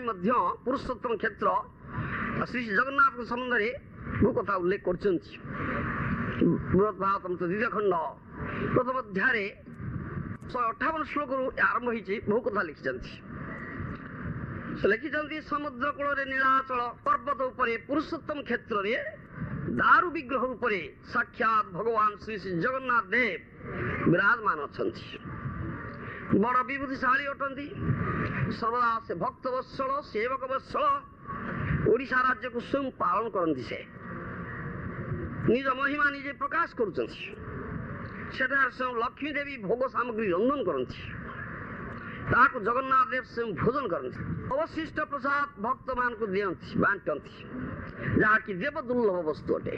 पुरुषोत्तम क्षेत्र श्री जगन्नाथ संबंध में बहु कथा उल्लेख कर बृहत भागवतम तो द्वितीय खंड प्रथम अध्याय 158 श्लोक आरंभ होती बहु कथा लिखिं समुद्र कूल नीलाचल पर्वत उपरे पुरुषोत्तम क्षेत्र में दारु विग्रह उपरे साक्षात भगवान श्री श्री जगन्नाथ देव विराजमान अच्छा बड़ विभूतिशाली अटंती सर्वदा से भक्त वत्सल सेवक वत्सल ओडिशा राज्य को स्वयं पालन करती से निज महिमा निजे प्रकाश करुँच स्वयं लक्ष्मी देवी भोग सामग्री रंजन करती जगन्नाथ देव स्वयं भोजन करती अवशिष्ट प्रसाद भक्त मान को दियंती बांटती जहाँकि देव दुर्लभ वस्तु अटे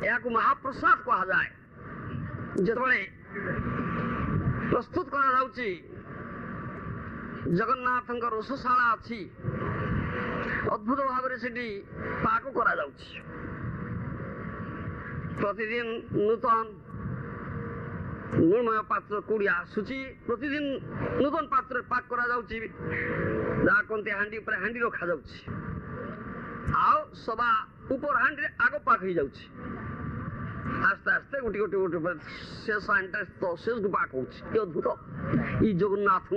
या महाप्रसाद कहा जाए जिते प्रस्तुत करा जाउची जगन्नाथ रोषशाला अच्छी अद्भुत भाव से पाक करा जाउची प्रतिदिन नूतन निर्मय पात्र कुड़ी आसूची प्रतिदिन नूतन पात्र पाक करा जाउची जहाँ कहते हांडी पर हांडी रखा जाउची आओ सभा ऊपर हांडी आग पाक हो जाउची आस्ते आस्ते गोटे गोटे गोटे शेष हांडी तो शेष को पाक होउची अद्भुत ई जगन्नाथ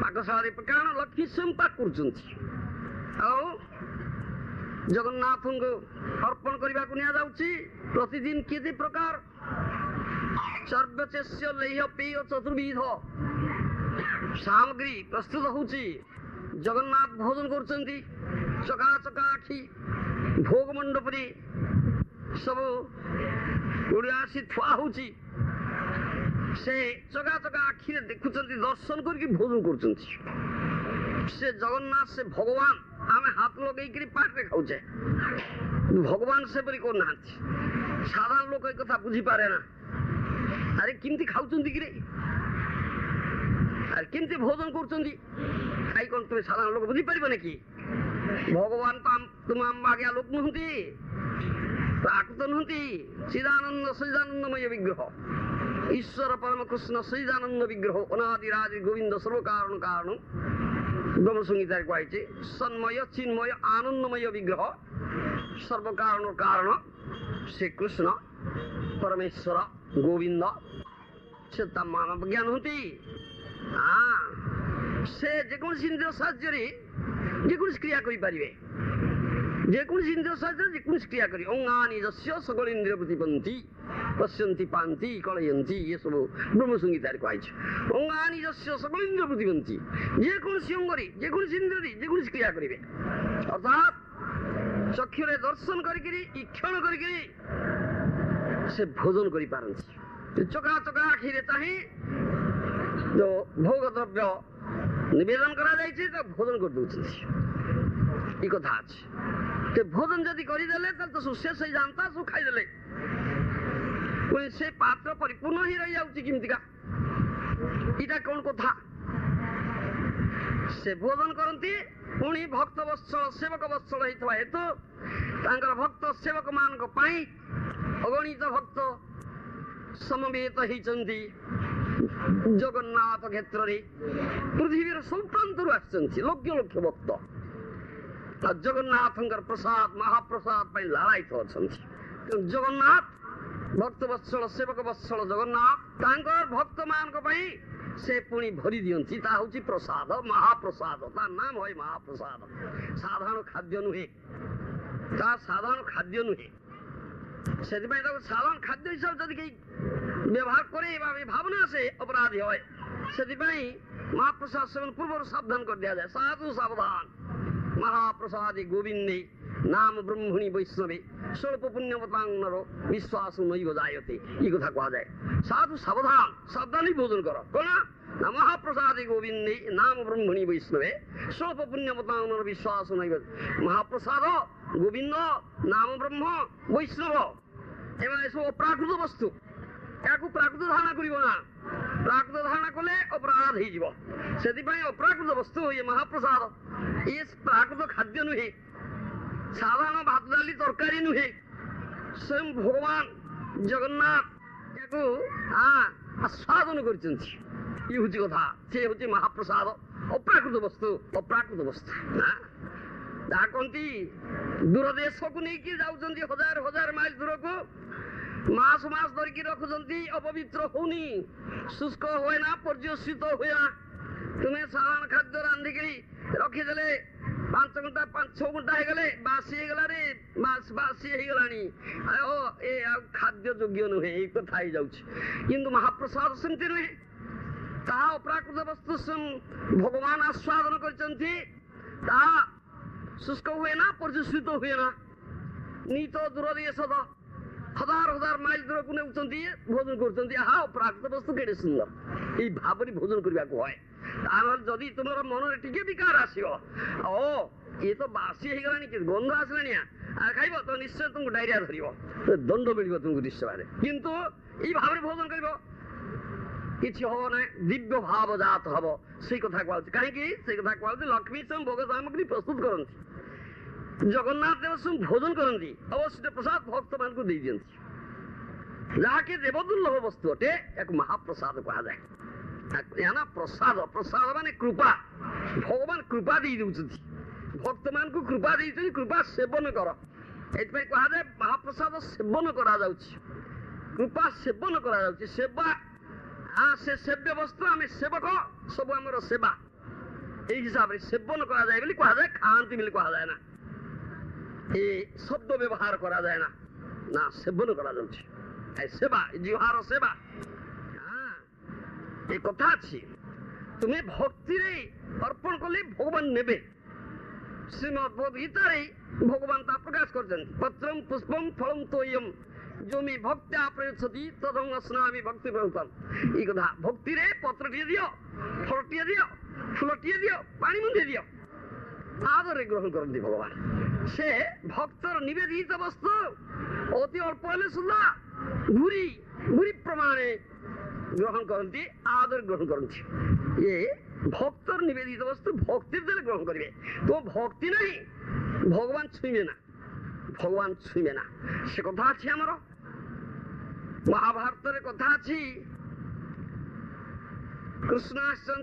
पाकशाला कारण लक्ष्मी स्वयं पाक करुचंती जगन्नाथ को अर्पण करने को निया जाउची प्रतिदिन केते प्रकार सर्वचेष्य लेह पेय चतुर्विध सामग्री प्रस्तुत होउची जगन्नाथ भोजन करुचंती चका चका आखि भोग मंडप सब उड़ियासी थुआ होउची से चका चका आखि देखुचंती दर्शन करके भोजन करुचंती से जगन्नाथ से भगवान आम हाथ लगे पाटे खाऊचे भगवान से परी करना साधारण लोक एक कथा बुझी पारे ना अरे किमती खाऊचंती कि अरे किमती भोजन करुचंती खाई कौन तुम साधारण लोक बुझी पार कि भगवान तो तुम आम आज्ञा लोक नुहति प्राकृत नुहति चिदानंद सचिदानंदमय विग्रह ईश्वर परम कृष्ण सचिदानंद विग्रह अनादिरादि गोविंद सर्व कारण कारण ब्रह्म संहिता कही सन्मय चिन्मय आनंदमय विग्रह सर्व कारण कारण श्री कृष्ण परमेश्वर गोविंद से मानव ज्ञान होती से जेको इंद्रिय साहाय्य जेको क्रिया करें जेको इंद्रिय साहाय्य जेको क्रिया करें अंगानी जस्य सकल इंद्रिय प्रतिपन्ति पश्यन्ति पान्ति कलयन्ति ये सब ब्रह्म संहिता कही अंगानी जस्य सकल इंद्रिय प्रतिपन्ति जेको अंगरी जेको इंद्रिय जेको क्रिया करेंगे अर्थात चक्षुरे दर्शन करीक्षण करी से भोजन करी पारंती चका चका आखिरे चाहे जो भोग द्रव्य निवेदन करा जाइए तो भोजन कर दौरान ये कथा अच्छे भोजन जदि करदे तो सब शेष हो जाता सब खाईदे से पात्र परिपूर्ण ही रही जाऊँगी किमतिका इटा कौन कथा से भोजन करती पुणी भक्त वत्सल सेवक वत्सल होता हेतु भक्त सेवक मान अगणित भक्त समवेत होती जगन्नाथ क्षेत्र में पृथ्वी सब प्रांत लक्ष लक्ष भक्त जगन्नाथ प्रसाद महाप्रसाद लालायित अच्छा जगन्नाथ भक्त वत्सल सेवक वत्सल जगन्नाथ भक्त मान से पुणी भरी दियंती ता हूँ प्रसाद महाप्रसाद तार नाम है महाप्रसाद साधारण खाद्य नुहे साधारण खाद्य नुहे से साधारण खाद्य हिसाब जब कहीं व्यवहार करे भावना से अपराधी है से महाप्रसाद सेवन पूर्व सावधान कर दिया जाए साधु सावधान महाप्रसाद गोविंदे नाम ब्रह्मणि वैष्णवे स्वल्प पुण्यवतांगनरो विश्वास नैव जायते ये कथा कहा जाए साधु सावधान सावधानी भोजन करो कौन महाप्रसाद गोविंदे नाम ब्रह्मणि वैष्णवे स्वल्प पुण्यवतांगनरो विश्वास नैव महाप्रसाद गोविंद नाम ब्रह्म वैष्णव एवं सब अप्राकृत वस्तु या प्राकृत धारणा करना प्राकृत धारणा कले अपराध हो अप्राकृत वस्तु ये महाप्रसाद ये प्राकृत खाद्य नुहे साधारण भात डाली तरकारी नुहे स्वयं भगवान जगन्नाथ आस्वादन कर कथा से हूँ महाप्रसाद ଅପ୍ରାକୃତ ବସ୍ତୁ ଅପ୍ରାକୃତ ବସ୍ତୁ ଯାହା କହନ୍ତି ଦୂର ଦେଶକୁ ନେଇକି ଯାଉଛନ୍ତି ହଜାର ହଜାର ମାଇଲ ଦୂରକୁ ମାସ ମାସ ଧରିକି ରଖୁଛନ୍ତି ଅପବିତ୍ର ହଉନି ଶୁଷ୍କ ହୁଏ ନା ପର୍ଯ୍ୟଷିତ ହୁଏ ନା ତୁମେ ସାଧାରଣ ଖାଦ୍ୟ ରାନ୍ଧିକିରି ରଖିଦେଲେ 5 ଘଣ୍ଟା 5-6 ଘଣ୍ଟା ହେଇଗଲେ ବାସି ହେଇଗଲା ରେ ବାସି ହେଇଗଲାଣି ଏ ଆଉ ଖାଦ୍ୟ ଯୋଗ୍ୟ ନୁହେଁ ଏଇ କଥା ହେଇଯାଉଛି କିନ୍ତୁ ମହାପ୍ରସାଦ ସେମିତି ନୁହେଁ ତାହା ଅପ୍ରାକୃତ ବସ୍ତୁ ଭଗବାନ ଆସ୍ୱାଦନ କରିଛନ୍ତି ତାହା ଶୁଷ୍କ ହୁଏ ନା ପର୍ଯ୍ୟଷିତ ହୁଏ ନା ନିତ ଦୂର ଦେଶଦ ହଜାର ହଜାର ମାଇଲ ଦୂରକୁ ନେଉଛନ୍ତି ଭୋଜନ କରୁଛନ୍ତି ଆହା ଅପ୍ରାକୃତ ବସ୍ତୁ କେଡ଼େ ସୁନ୍ଦର ଏଇ ଭାବରେ ଭୋଜନ କରିବାକୁ ହୁଏ ତାହେଲେ ଯଦି ତୁମର ମନରେ ଟିକେ ବିକାର ଆସିବ ଇଏ ତ ବାସି ହେଇଗଲାଣି କି ଗନ୍ଧ ଆସିଲାଣି ଖାଇବ ତ ନିଶ୍ଚୟ ତୁମକୁ ଡାଇରିଆ ଧରିବ ଦଣ୍ଡ ମିଳିବ ତୁମକୁ ନିଶ୍ଚୟ କିନ୍ତୁ ଏଇ ଭାବରେ ଭୋଜନ କରିବ କିଛି ହବ ନାହିଁ ଦିବ୍ୟ ଭାବ ଜାତ ହବ ସେଇ କଥା କୁହାଯାଉଛି କାହିଁକି ସେଇ କଥା କୁହାଯାଉଛି ଲକ୍ଷ୍ମୀ ସ୍ୱୟଂ ଭୋଗ ସାମଗ୍ରୀ ପ୍ରସ୍ତୁତ କରନ୍ତି ଜଗନ୍ନାଥ ଦେବ ସ୍ୱୟଂ ଭୋଜନ କରନ୍ତି ଅବଶ୍ୟ ପ୍ରସାଦ ଭକ୍ତ ମାନଙ୍କୁ ଦେଇ ଦିଅନ୍ତି ଯାହାକି ଦେବଦୁର୍ଲଭ ବସ୍ତୁ ଅଟେ ୟାକୁ ମହାପ୍ରସାଦ କୁହାଯାଏ ନା ପ୍ରସାଦ ପ୍ରସାଦ ମାନେ କୃପା ଭଗବାନ କୃପା ଦେଇ ଦଉଛନ୍ତି ଭକ୍ତ ମାନଙ୍କୁ କୃପା ଦେଇଛନ୍ତି କୃପା ସେବନ କର ଏଥିପାଇଁ କୁହାଯାଏ ମହାପ୍ରସାଦ ସେବନ କରାଯାଉଛି କୃପା ସେବନ କରାଯାଉଛି ସେବା ସେ ସେବ୍ୟ ବସ୍ତୁ ଆମେ ସେବକ ସବୁ ଆମର ସେବା এই হিসাবে সেবন করা যায় বলে কুয়া যায় খান্তি বলে কুয়া যায় না এই শব্দ ব্যবহার করা যায় না না সেবন করা যাচ্ছে এই সেবা জিহার সেবা এই কথা আছে তুমি ভক্তিরে অর্পণ করলে ভগবান নেবে শ্রীমদ্ গীতারে ভগবান তা প্রকাশ করছেন পত্রম পুষ্পম ফলম তোয়ম জমি ভক্ত্যা প্রয়চ্ছতি তদং স্নামি ভক্তি প্রভুতম এই কথা ভক্তিরে পত্রটিয়ে দিও ফলটিয়ে দিও ফুলটিয়ে দিও পানি মুন্দে দিও আদরে গ্রহণ করନ୍ତି ভগবান সে ভক্তর নিবেদিত বস্তু অতি অল্প হলে সুদ্ধা ভুরি ভুরি প্রমাণে গ্রহণ করନ୍ତି আদর গ্রহণ করନ୍ତି এ ভক্তর নিবেদিত বস্তু ভক্তির দ্বারা গ্রহণ করিবে তো ভক্তি নাই ভগবান ছুঁইবে না ভগবান ছুঁইবে না সে কথা আছে আমার মহাভারতের কথা আছে কৃষ্ণ আসছেন